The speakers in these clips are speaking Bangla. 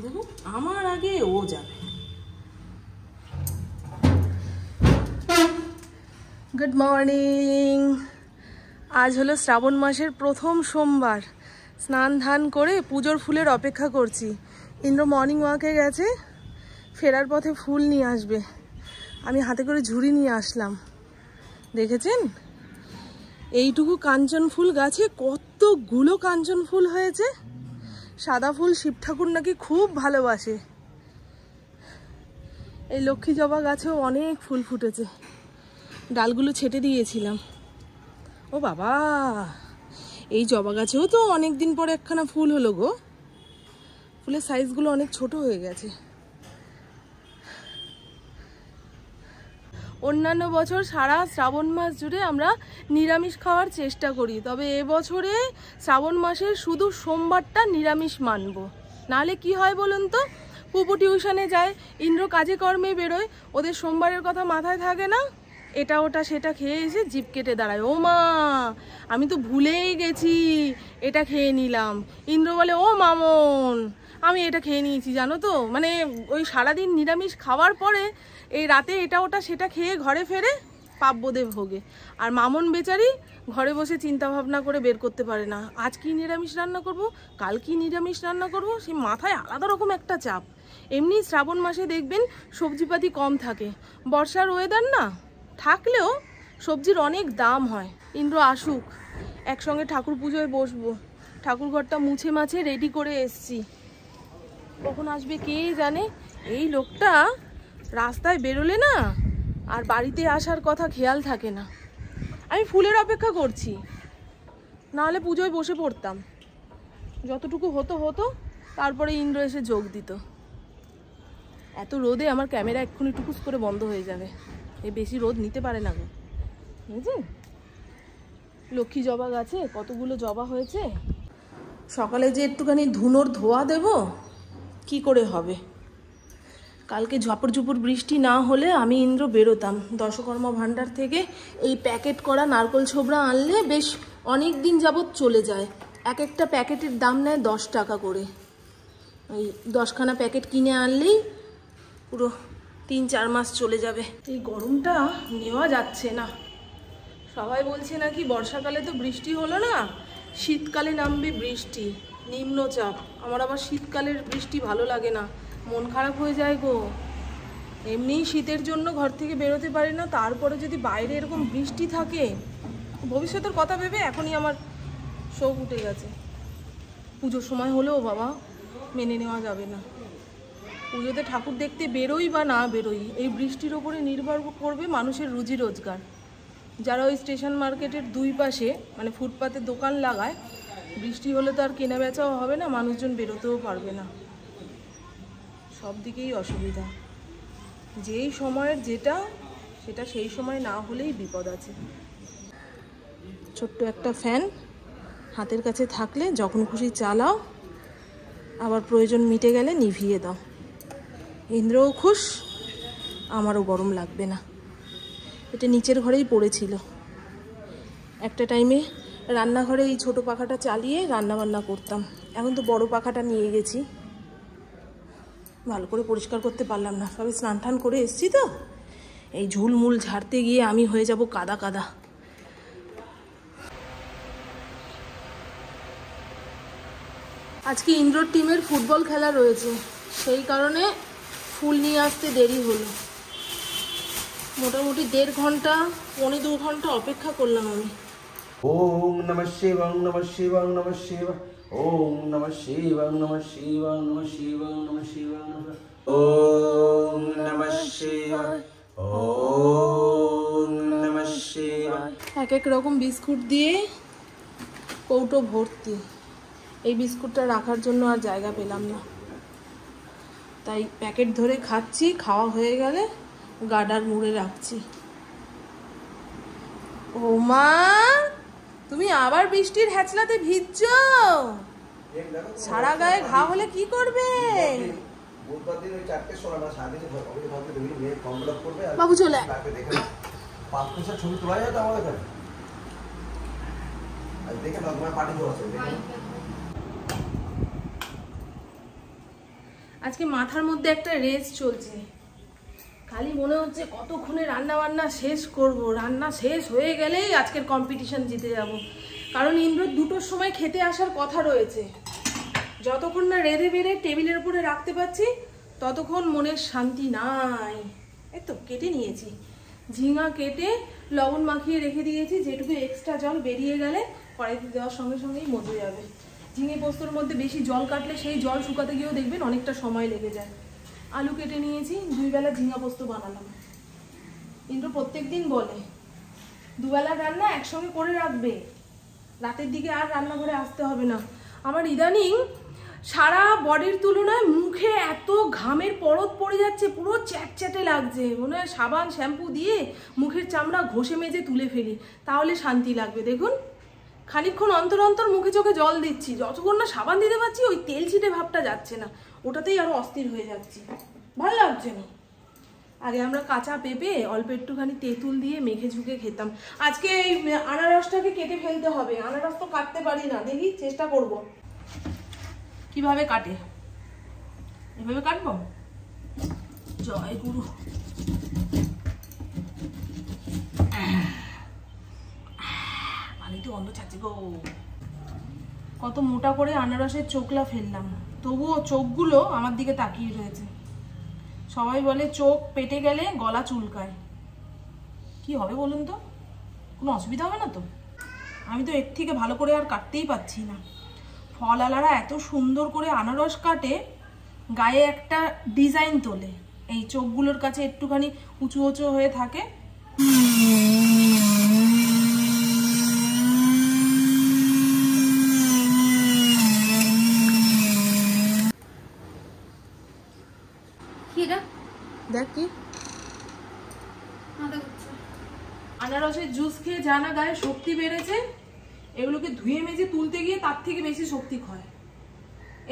দেখো আমার আগে ও যাবে। Good morning. আজ হলো শ্রাবণ মাসের প্রথম সোমবার। স্নান ধান করে পুজোর ফুলের অপেক্ষা করছি। ইন্দ্র মর্নিং ওয়াকে গেছে, ফেরার পথে ফুল নিয়ে আসবে। আমি হাতে করে ঝুড়ি নিয়ে আসলাম। দেখেছেন এইটুকু কাঞ্চন ফুল গাছে কতগুলো কাঞ্চন ফুল হয়েছে। সাদা ফুল শিব ঠাকুর নাকি খুব ভালোবাসে। এই লক্ষ্মী জবা গাছেও অনেক ফুল ফুটেছে, ডালগুলো ছেটে দিয়েছিলাম। ও বাবা, এই জবা গাছেও তো অনেকদিন পরে একখানা ফুল হলো গো। ফুলের সাইজগুলো অনেক ছোট হয়ে গেছে। অন্যান্য বছর সারা শ্রাবণ মাস জুড়ে আমরা নিরামিষ খাওয়ার চেষ্টা করি, তবে এবছরে শ্রাবণ মাসের শুধু সোমবারটা নিরামিষ মানব। নাহলে কি হয় বলুন তো, পুপু টিউশনে যায়, ইন্দ্র কাজে কর্মে বেরোয়, ওদের সোমবারের কথা মাথায় থাকে না। এটা ওটা সেটা খেয়ে এসে জিভ কেটে দাঁড়ায়, ও মা আমি তো ভুলেই গেছি এটা খেয়ে নিলাম। ইন্দ্র বলে, ও মামন আমি এটা খেয়ে নিয়েছি জানো তো। মানে ওই সারাদিন নিরামিষ খাওয়ার পরে এই রাতে এটা ওটা সেটা খেয়ে ঘরে ফেরে পাপবোধে ভোগে। আর মামন বেচারি ঘরে বসে চিন্তা ভাবনা করে বের করতে পারে না, আজ কি নিরামিষ রান্না করব, কাল কি নিরামিষ রান্না করব। সেই মাথায় আলাদা রকম একটা চাপ। এমনি শ্রাবণ মাসে দেখবেন সবজিপাতি কম থাকে, বর্ষার ওয়েদার না থাকলেও সবজির অনেক দাম হয়। ইন্দ্র আসুক, একসঙ্গে ঠাকুর পুজোয় বসবো। ঠাকুর ঘরটা মুছে মাছে রেডি করে এসছি, কখন আসবে কে জানে। এই লোকটা রাস্তায় বেরোলে না আর বাড়িতে আসার কথা খেয়াল থাকে না। আমি ফুলের অপেক্ষা করছি, নাহলে পুজোয় বসে পড়তাম। যতটুকু হতো হতো, তারপরে ইন্দ্র এসে যোগ দিত। এত রোদে আমার ক্যামেরা এক্ষুনি টুকুস করে বন্ধ হয়ে যাবে। এই বেশি রোদ নিতে পারে না গো, বুঝলেন। লক্ষ্মী জবা গাছে কতগুলো জবা হয়েছে। সকালে যে একটুখানি ধুনোর ধোয়া দেব, কি করে হবে। কালকে ঝপড় ঝুপুর বৃষ্টি না হলে আমি ইন্দ্র বেরোতাম। দশকর্মা ভাণ্ডার থেকে এই প্যাকেট করা নারকোল ছোবড়া আনলে বেশ অনেক দিন যাবৎ চলে যায়। এক একটা প্যাকেটের দাম নেয় 10 টাকা করে। ওই 10খানা প্যাকেট কিনে আনলেই পুরো 3-4 মাস চলে যাবে। এই গরমটা নেওয়া যাচ্ছে না। সবাই বলছে নাকি বর্ষাকালে তো বৃষ্টি হলো না, শীতকালে নামবে বৃষ্টি, নিম্নচাপ। আমার আবার শীতকালের বৃষ্টি ভালো লাগে না, মন খারাপ হয়ে যায় গো। এমনিই শীতের জন্য ঘর থেকে বেরোতে পারি না, তারপরে যদি বাইরে এরকম বৃষ্টি থাকে, ভবিষ্যতের কথা ভেবে এখনই আমার শোক উঠে গেছে। পুজোর সময় হলেও বাবা মেনে নেওয়া যাবে না। পুজোতে ঠাকুর দেখতে বেরোই বা না বেরোই, এই বৃষ্টির ওপরে নির্ভর করবে মানুষের রুজি রোজগার। যারা ওই স্টেশন মার্কেটের দুই পাশে মানে ফুটপাতে দোকান লাগায়, বৃষ্টি হলে তো আর কেনা বেচাও হবে না, মানুষজন বেরোতেও পারবে না। সব দিকেই অসুবিধা। যেই সময়ের যেটা সেটা সেই সময় না হলেই বিপদ আছে। ছোট্ট একটা ফ্যান হাতের কাছে থাকলে যখন খুশি চালাও, আবার প্রয়োজন মিটে গেলে নিভিয়ে দাও। ইন্দ্রও খুশ, আমারও গরম লাগবে না। এটা নিচের ঘরেই পড়েছিল। একটা টাইমে রান্নাঘরে এই ছোট পাখাটা চালিয়ে রান্নাবান্না করতাম। এখন তো বড় পাখাটা নিয়ে গেছি, ভালো করে পরিষ্কার করতে পারলাম না। সবে স্নান টান করে এসছি তো, এই ঝুলমুল ঝাড়তে গিয়ে আমি হয়ে যাব কাদা কাদা। আজকে ইন্দ্রর টিমের ফুটবল খেলা রয়েছে, সেই কারণে ফুল নিয়ে আসতে দেরি হলো। মোটামুটি 1.5 ঘন্টা 1.25 ঘন্টা অপেক্ষা করলাম আমি। ওম নমঃ শিবাং নমঃ শিবাং নমঃ শিবাং ওম নমঃ শিবাং নমঃ শিবাং নমঃ শিবাং নমঃ শিবাং ওম নমঃ শিবাং ওম নমঃ শিবাং। এক এক রকম বিস্কুট দিয়ে কৌটো ভর্তি। এই বিস্কুটটা রাখার জন্য আর জায়গা পেলাম না, তাই প্যাকেট ধরে খাচ্ছি। খাওয়া হয়ে গেলে গার্ডার মুড়ে রাখছি। ও মা, তুমি আবার বৃষ্টির হ্যাচলাতে ভিজছো? সারা গায়ে ঘা হলে কি করবে? বাবু চলে ছবি তোলা যায় তো আমাদের দেখে না, তোমার পার্টি আছে। আজকে মাথার মধ্যে একটা রেস চলছে, খালি মনে হচ্ছে কতক্ষণে রান্না বান্না শেষ করব, রান্না শেষ হয়ে গেলেই আজকের কম্পিটিশন জিতে যাব। কারণ ইন্দ্র 2টোর সময় খেতে আসার কথা রয়েছে। যতক্ষণ না রেঁধে বেড়ে টেবিলের উপরে রাখতে পারছি ততক্ষণ মনের শান্তি নাই। এই তো কেটে নিয়েছি, ঝিঙা কেটে লবণ মাখিয়ে রেখে দিয়েছি, যেটুকু এক্সট্রা জল বেরিয়ে গেলে কড়াইতে দেওয়ার সঙ্গে সঙ্গেই মজে যাবে। ঝিঙে পোস্তর মধ্যে বেশি জল কাটলে সেই জল শুকাতে গিয়েও দেখবেন অনেকটা সময় লেগে যায়। আলু কেটে নিয়েছি, 2 বেলা ঝিঙা পোস্ত বানালাম। কিন্তু প্রত্যেকদিন বলে 2 বেলা রান্না একসঙ্গে করে রাখবে, রাতের দিকে আর রান্নাঘরে আসতে হবে না। আমার ইদানিং সারা বডির তুলনায় মুখে এত ঘামের পরত পড়ে যাচ্ছে, পুরো চ্যাটচ্যাটে লাগছে, মনে হয় সাবান শ্যাম্পু দিয়ে মুখের চামড়া ঘষে মেজে তুলে ফেলি, তাহলে শান্তি লাগবে। দেখুন খানিকক্ষণ অন্তর অন্তর মুখে চোখে জল দিচ্ছি, যতক্ষণ না সাবান দিতে পারছি ওই তেল ছিটে ভাবটা যাচ্ছে না, ওটাতেই আরো অস্থির হয়ে যাচ্ছি, ভালো লাগছে না। আগে আমরা কাঁচা পেঁপে অল্প একটুখানি তেঁতুল দিয়ে মেখে ঝুঁকে খেতাম। আজকে এই আনারসটাকে কেটে ফেলতে হবে, আনারস তো কাটতে পারি না, দেখি চেষ্টা করব কিভাবে কাটে। এভাবে কাটবো, জয় গুরু। পানিতে গন্ধ ছাড়ছে গো। কত মোটা করে আনারসের চোখলা ফেললাম, তবুও চোখগুলো আমার দিকে তাকিয়ে রয়েছে। সবাই বলে চোখ পেটে গেলে গলা চুলকায়, কি হবে বলুন তো? কোনো অসুবিধা হবে না তো? আমি তো এর থেকে ভালো করে আর কাটতেই পাচ্ছি না। ফলওয়ালারা এত সুন্দর করে আনারস কাটে, গায়ে একটা ডিজাইন তোলে, এই চোখগুলোর কাছে একটুখানি উঁচু উঁচু হয়ে থাকে। দেখ কি আনারসের জুস খেয়ে জানা গায়ে শক্তি বেড়েছে, এগুলোকে ধুয়ে মেজে তুলতে গিয়ে তার থেকে বেশি শক্তি ক্ষয়।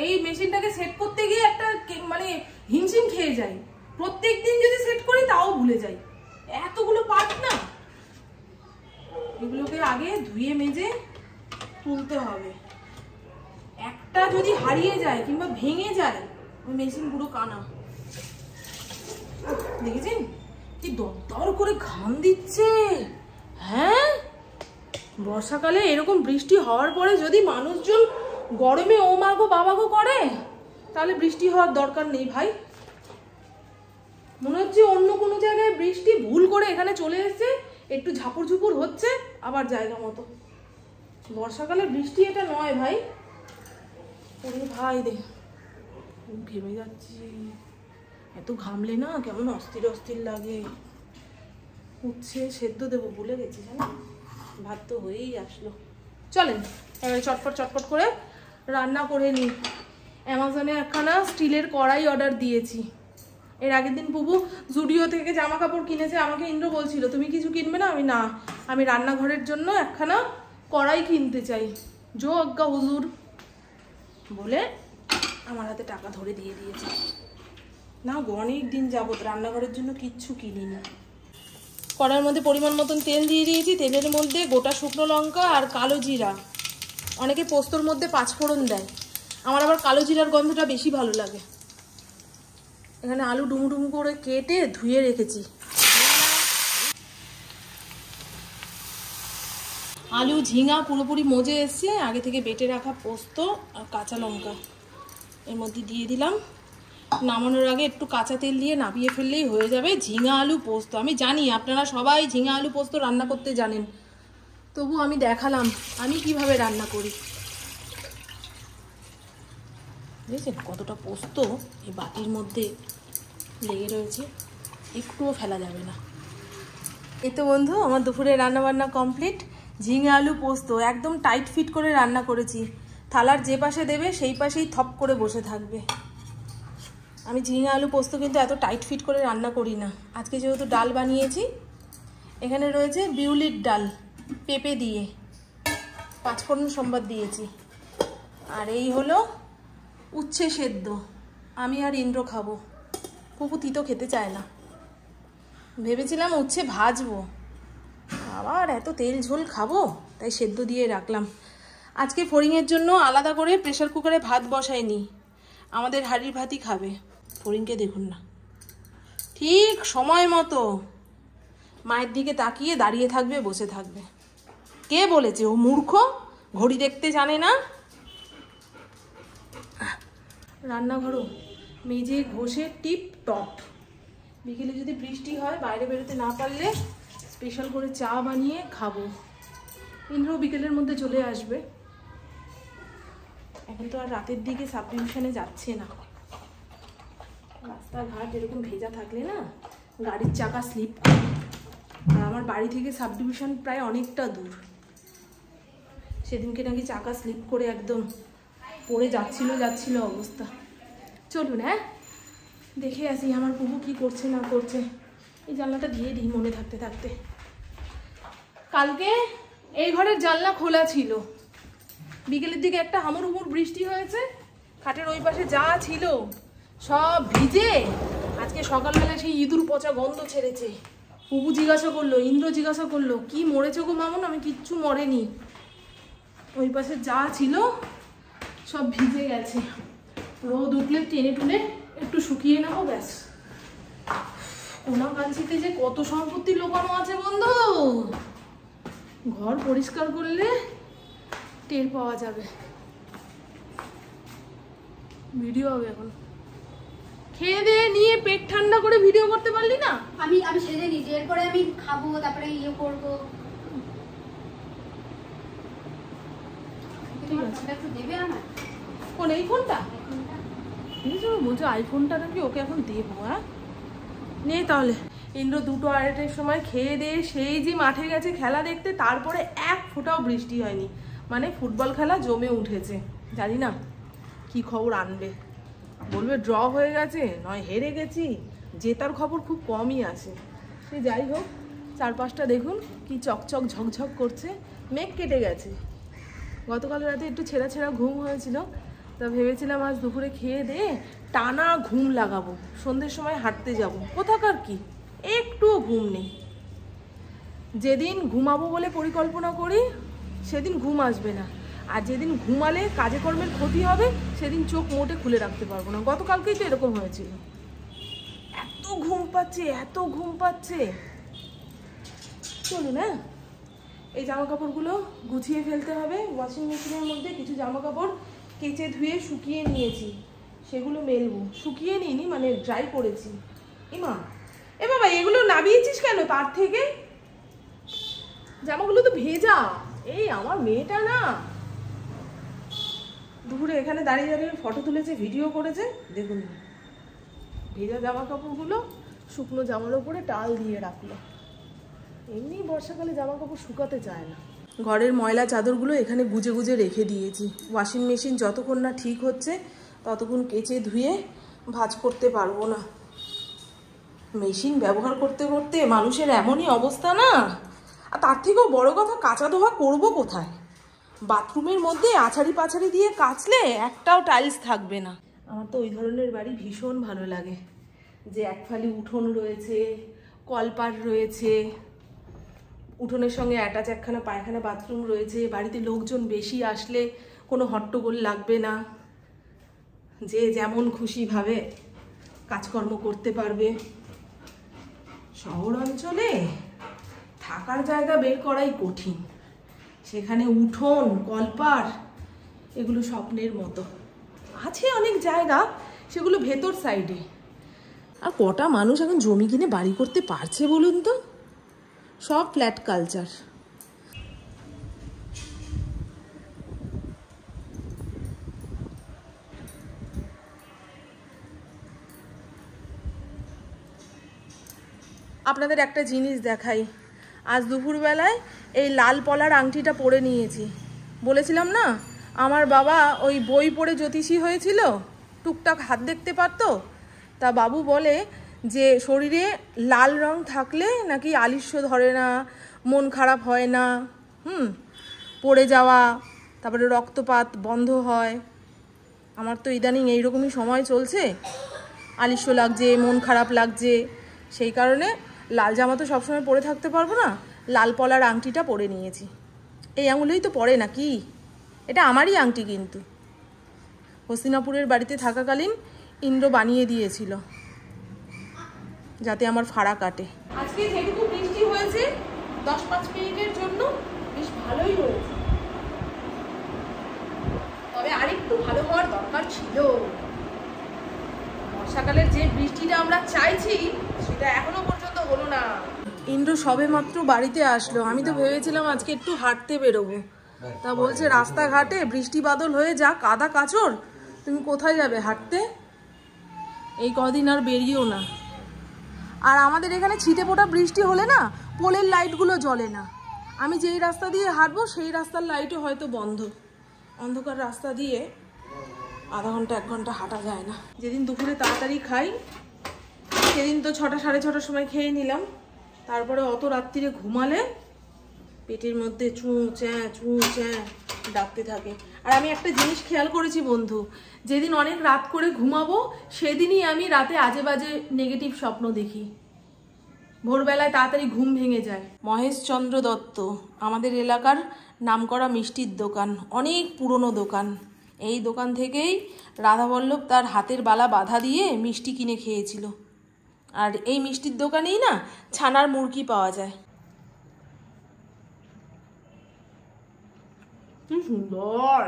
এই মেশিনটাকে সেট করতে গিয়ে একটা মানে হিমশিম খেয়ে যাই, প্রত্যেকদিন যদি সেট করি তাও ভুলে যাই, এতগুলো পার্ট না, এগুলোকে আগে ধুয়ে মেজে তুলতে হবে। একটা যদি হারিয়ে যায় কিংবা ভেঙে যায় ওই মেশিন পুরো কানা। দেখেছেন কি দরদর করে ঘাম দিচ্ছে? হ্যাঁ, বর্ষাকালে এরকম বৃষ্টি হওয়ার পরে যদি মানুষজন গরমে ও মাগো বাবাগো করে, তাহলে বৃষ্টি হওয়ার দরকার নেই ভাই। মনে হচ্ছে অন্য কোনো জায়গায় বৃষ্টি ভুল করে এখানে চলে এসেছে, একটু ঝাপুর ঝুপুর হচ্ছে, আবার জায়গা মতো। বর্ষাকালে বৃষ্টি এটা নয় ভাই। ওরে ভাই দে, ঘেমে যাচ্ছি, এত ঘামলে না কেমন অস্থির অস্থির লাগে। উচ্ছে সেদ্ধ দেবো ভুলে গেছি, জানো, ভাত তো হয়েই আসলো। চলেন এবারে চটপট চটপট করে রান্না করে নিই। অ্যামাজনে একখানা স্টিলের কড়াই অর্ডার দিয়েছি। এর আগের দিন বুবু জুডিও থেকে জামা কাপড় কিনেছে, আমাকে ইন্দ্র বলছিল তুমি কিছু কিনবে না? আমি রান্নাঘরের জন্য একখানা কড়াই কিনতে চাই, জো আজ্ঞা হুজুর বলে আমার হাতে টাকা ধরে দিয়ে দিয়েছে। না গো, অনেক দিন যাবত রান্নাঘরের জন্য কিচ্ছু কিনিনি। কড়াইয়ের মধ্যে পরিমাণ মতন তেল দিয়ে দিয়েছি, তেলের মধ্যে গোটা শুকনো লঙ্কা আর কালো জিরা। অনেকে পোস্তর মধ্যে 5 ফোড়ন দেয়, আমার আবার কালো জিরার গন্ধটা বেশি ভালো লাগে। এখানে আলু ডুমু করে কেটে ধুয়ে রেখেছি। আলু ঝিঙা পুরোপুরি মজে এসছে, আগে থেকে বেটে রাখা পোস্ত আর কাঁচা লঙ্কা এর মধ্যে দিয়ে দিলাম। নামানোর আগে একটু কাঁচা তেল দিয়ে নামিয়ে ফেললেই হয়ে যাবে ঝিঙা আলু পোস্ত। আমি জানি আপনারা সবাই ঝিঙা আলু পোস্ত রান্না করতে জানেন, তবু আমি দেখালাম আমি কিভাবে রান্না করি। বুঝেছেন কতটা পোস্ত এই বাটির মধ্যে লেগে রয়েছে, একটুও ফেলা যাবে না। এই তো বন্ধু, আমার দুপুরে রান্নাবান্না কমপ্লিট। ঝিঙে আলু পোস্ত একদম টাইট ফিট করে রান্না করেছি, থালার যে পাশে দেবে সেই পাশেই থপ করে বসে থাকবে। আমি ঝিঙে আলু পোস্ত কিন্তু এত টাইট ফিট করে রান্না করি না। আজকে যেহেতু ডাল বানিয়েছি, এখানে রয়েছে বিউলির ডাল পেঁপে দিয়ে, 5 ফোড়ন সম্বাদ দিয়েছি, আর এই হলো উচ্ছে সেদ্ধ। আমি আর ইন্দ্র খাবো, পুপু তিতো খেতে চায় না। ভেবেছিলাম উচ্ছে ভাজবো, আবার এত তেল ঝোল খাবো, তাই সেদ্ধ দিয়ে রাখলাম। আজকে ফড়িংয়ের জন্য আলাদা করে প্রেসার কুকারে ভাত বসাইনি, আমাদের হাঁড়ির ভাতই খাবে। ফড়িংকে দেখুন না, ঠিক সময় মতো মায়ের দিকে তাকিয়ে দাঁড়িয়ে থাকবে, বসে থাকবে। কে বলেছে ও মূর্খ, ঘড়ি দেখতে জানে না? রান্নাঘরও মেজে ঘষে টিপ টপ। বিকেলে যদি বৃষ্টি হয়, বাইরে বেরোতে না পারলে স্পেশাল করে চা বানিয়ে খাবো। ইন্দ্র বিকেলের মধ্যে চলে আসবে। এখন তো আর রাতের দিকে সাব ডিভিশনে যাচ্ছে না। রাস্তাঘাট এরকম ভেজা থাকলে না গাড়ির চাকা স্লিপ করে। আর আমার বাড়ি থেকে সাব ডিভিশন প্রায় অনেকটা দূর। সেদিনকে নাকি চাকা স্লিপ করে একদম পড়ে যাচ্ছিল অবস্থা। চলুন হ্যাঁ, দেখে আসি আমার পুপু কি করছে না করছে। এই জানলাটা দিয়ে দিই মনে থাকতে থাকতে। কালকে এই ঘরের জানলা খোলা ছিল, বিকেলের দিকে একটা হামুর বৃষ্টি হয়েছে, খাটের ওই পাশে যা ছিল সব ভিজে আজকে সকালবেলা সেই ইঁদুর পচা গন্ধ ছেড়েছে। পুপু জিজ্ঞাসা করলো, ইন্দ্র জিজ্ঞাসা করলো, কি মরেছো গো মামুন? আমি কিচ্ছু মরেনি, ওই পাশে যা ছিল সব ভিজে গেছে। রোদ উঠলে টেনে টুনে একটু শুকিয়ে নেবো, ব্যাস। কোনাকাঞ্চিতে যে কত সম্পত্তি লোকানো আছে বন্ধু, ঘর পরিষ্কার করলে টের পাওয়া যাবে। ভিডিও হবে এখন। খেয়ে দিয়ে নিয়ে পেট ঠান্ডা করে ভিডিও করতে পারলি না? আমি সেজে নিই, এরপরে আমি খাবো, তারপরে ইয়ে করবো। একটু দেবে আমার কোন এই ফোনটা? বলছো আইফোনটা নাকি ওকে এখন দেবো? হ্যাঁ নেই তাহলে। ইন্দ্র 2:30-এর সময় খেয়ে দিয়ে সেই যে মাঠে গেছে খেলা দেখতে, তারপরে এক ফোঁটাও বৃষ্টি হয়নি। মানে ফুটবল খেলা জমে উঠেছে। জানি না কি খবর আনবে, বলবে ড্র হয়ে গেছে, নয় হেরে গেছি। জেতার খবর খুব কমই আসে। সে যাই হোক, চারপাশটা দেখুন কি চকচক ঝকঝক করছে, মেঘ কেটে গেছে। গতকাল রাতে একটু ছেঁড়া ছেঁড়া ঘুম হয়েছিল, তা ভেবেছিলাম আজ দুপুরে খেয়ে দিয়ে টানা ঘুম লাগাবো, সন্ধ্যের সময় হাঁটতে যাব। কোথাকার কি, একটুও ঘুম নেই। যেদিন ঘুমাবো বলে পরিকল্পনা করি সেদিন ঘুম আসবে না, আর যেদিন ঘুমালে কাজে কর্মের ক্ষতি হবে সেদিন চোখ মোটে খুলে রাখতে পারবো না। গতকালকেই তো এরকম হয়েছিল। এত ঘুম পাচ্ছে। চলুন হ্যাঁ, এই জামা কাপড়গুলো গুছিয়ে ফেলতে হবে। ওয়াশিং মেশিনের মধ্যে কিছু জামা কাপড় কেচে ধুয়ে শুকিয়ে নিয়েছি, সেগুলো মেলবো। শুকিয়ে নিইনি, মানে ড্রাই করেছি। এ বাবা, এগুলো নামিয়েছিস কেন তার থেকে? জামাগুলো তো ভেজা। এই আমার মেয়েটা না দুপুরে এখানে দাঁড়িয়ে দাঁড়িয়ে ফটো তুলেছে, ভিডিও করেছে, দেখুন ভেজা জামা কাপড়গুলো শুকনো জামার উপরে টাল দিয়ে রাখলো। এমনি বর্ষাকালে জামা কাপড় শুকাতে চায় না। ঘরের ময়লা চাদরগুলো এখানে গুজে গুজে রেখে দিয়েছি। ওয়াশিং মেশিন যতক্ষণ না ঠিক হচ্ছে ততক্ষণ কেচে ধুয়ে ভাঁজ করতে পারবো না। মেশিন ব্যবহার করতে করতে মানুষের এমনই অবস্থা না। আর তার থেকেও বড় কথা, কাচা ধোয়া করবো কোথায়? বাথরুমের মধ্যে আছাড়ি পাছাড়ি দিয়ে কাচলে একটাও টাইলস থাকবে না। আমার তো ওই ধরনের বাড়ি ভীষণ ভালো লাগে, যে একফালি উঠোন রয়েছে, কলপার রয়েছে, উঠোনের সঙ্গে অ্যাটাচ একখানা পায়খানা বাথরুম রয়েছে। বাড়িতে লোকজন বেশি আসলে কোনো হট্টগোল লাগবে না, যে যেমন খুশিভাবে কাজকর্ম করতে পারবে। শহর অঞ্চলে থাকার জায়গা বের করাই কঠিন, সেখানে উঠোন কলপার এগুলো স্বপ্নের মতো। আছে অনেক জায়গা, সেগুলো ভেতর সাইডে। আর কটা মানুষ এখন জমি কিনে বাড়ি করতে পারছে বলুন তো? সব ফ্ল্যাট কালচার। আপনাদের একটা জিনিস দেখাই। আজ দুপুরবেলায় এই লাল পলার আংটিটা পরে নিয়েছি। বলেছিলাম না আমার বাবা ওই বই পড়ে জ্যোতিষী হয়েছিল, টুকটাক হাত দেখতে পারতো। তা বাবু বলে যে শরীরে লাল রং থাকলে নাকি আলিস্য ধরে না, মন খারাপ হয় না, পড়ে যাওয়া, তারপরে রক্তপাত বন্ধ হয়। আমার তো ইদানিং এইরকমই সময় চলছে, আলিস্য লাগছে, মন খারাপ লাগছে, সেই কারণে লাল জামা তো সবসময় পরে থাকতে পারবো না, লাল পলার আংটিটা পরে নিয়েছি। এই আঙুলেই তো পরে নাকি, এটা আমারই আংটি কিন্তু। হস্তিনাপুরের বাড়িতে থাকাকালীন ইন্দ্র বানিয়ে দিয়েছিল যাতে আমার ফাড়া কাটে। আজকে যেটুকু বৃষ্টি হয়েছে 10-5 মিনিটের জন্য বেশ ভালোই হয়েছে, তবে আরেকটু ভালো হওয়ার দরকার ছিল। বর্ষাকালের যে বৃষ্টিটা আমরা চাইছি সেটা এখনো পর্যন্ত হলো না। ইন্দ্র সবে মাত্র বাড়িতে আসলো, আমি তো ভেবেছিলাম আজকে একটু হাঁটতে বেরোবো, তা বলছে রাস্তাঘাটে বৃষ্টি বাদল হয়ে যা কাদা কাচড়, তুমি কোথায় যাবে হাঁটতে, এই কদিন আর বেরিয়েও না। আর আমাদের এখানে ছিটে ফোটা বৃষ্টি হলে না পোলের লাইটগুলো জ্বলে না, আমি যেই রাস্তা দিয়ে হাঁটবো সেই রাস্তার লাইটও হয়তো বন্ধ, অন্ধকার রাস্তা দিয়ে আধা ঘন্টা 1 ঘন্টা হাঁটা যায় না। যেদিন দুপুরে তাড়াতাড়ি খাই সেদিন তো 6টা 6:30টার সময় খেয়ে নিলাম, তারপরে অত রাত্রিরে ঘুমালে পেটের মধ্যে চুঁ চ্যাঁ ডাকতে থাকে। আর আমি একটা জিনিস খেয়াল করেছি বন্ধু, যেদিন অনেক রাত করে ঘুমাবো সেদিনই আমি রাতে আজে বাজে নেগেটিভ স্বপ্ন দেখি, ভোরবেলায় তাড়াতাড়ি ঘুম ভেঙে যায়। মহেশচন্দ্র দত্ত আমাদের এলাকার নামকরা মিষ্টির দোকান, অনেক পুরনো দোকান। এই দোকান থেকেই রাধাবল্লভ তার হাতের বালা বাঁধা দিয়ে মিষ্টি কিনে খেয়েছিল। আর এই মিষ্টির দোকানেই না ছানার মুরগি পাওয়া যায়। কি সুন্দর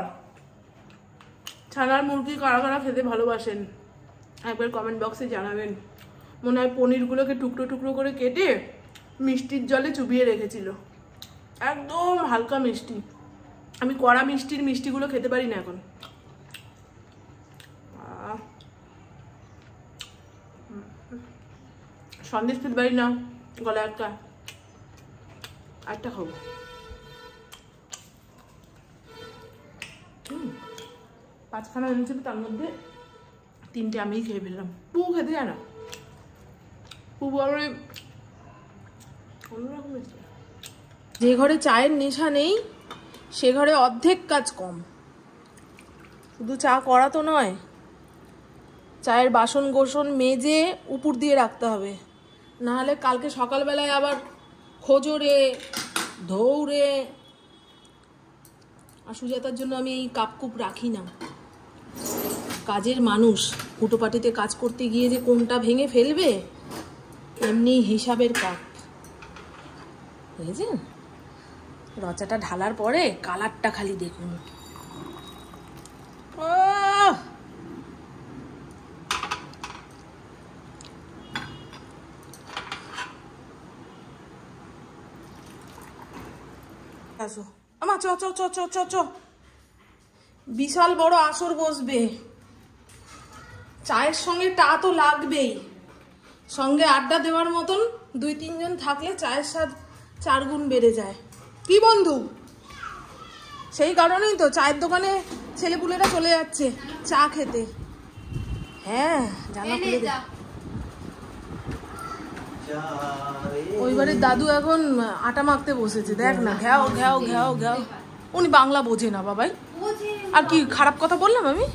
ছানার মুরগি, কারা কারা খেতে ভালোবাসেন একবার কমেন্ট বক্সে জানাবেন। মনে হয় পনিরগুলোকে টুকরো টুকরো করে কেটে মিষ্টির জলে চুবিয়ে রেখেছিল, একদম হালকা মিষ্টি। আমি কড়া মিষ্টিগুলো খেতে পারি না এখন। সন্দেশ খেতে পারি না, গলা একটা খাবো। 5খানা এনেছিল, তার মধ্যে 3টে আমিই খেয়ে ফেললাম। পুবু খেতে যায় না, পুবু আমার অন্যরকম। যে ঘরে চায়ের নেশা নেই সে ঘরে অর্ধেক কাজ কম। শুধু চা করা তো নয়, চায়ের বাসন গোসন মেজে উপর দিয়ে রাখতে হবে, নাহলে কালকে সকালবেলায় আবার খোঁজরে ধৌড়ে। আর সুজাতার জন্য আমি এই কাপকুপ রাখি না, কাজের মানুষ, হুটোপাটিতে কাজ করতে গিয়ে যে কোনটা ভেঙে ফেলবে এমনি হিসাবের কাপ। বুঝেছেন? রচাটা ঢালার পরে কালারটা খালি দেখুন। আসো আমা, চ চ চ চ চ, বিশাল বড় আসর বসবে, চায়ের সঙ্গে টা তো লাগবেই, সঙ্গে আড্ডা দেওয়ার মতন 2-3 জন থাকলে চায়ের স্বাদ 4 গুণ বেড়ে যায়। কি বন্ধু? সেই কারণেই তো চায়ের দোকানে ছেলেপুলেরা চলে যাচ্ছে চা খেতে। হ্যাঁ, জানা খুলে দে। ওইবারে দাদু এখন আটা মাখতে বসেছে, দেখ না, ঘ্যাও ঘ্যাও ঘ্যাও ঘ্যাও। উনি বাংলা বোঝে না বাবাই। আর কি খারাপ কথা বললাম আমি?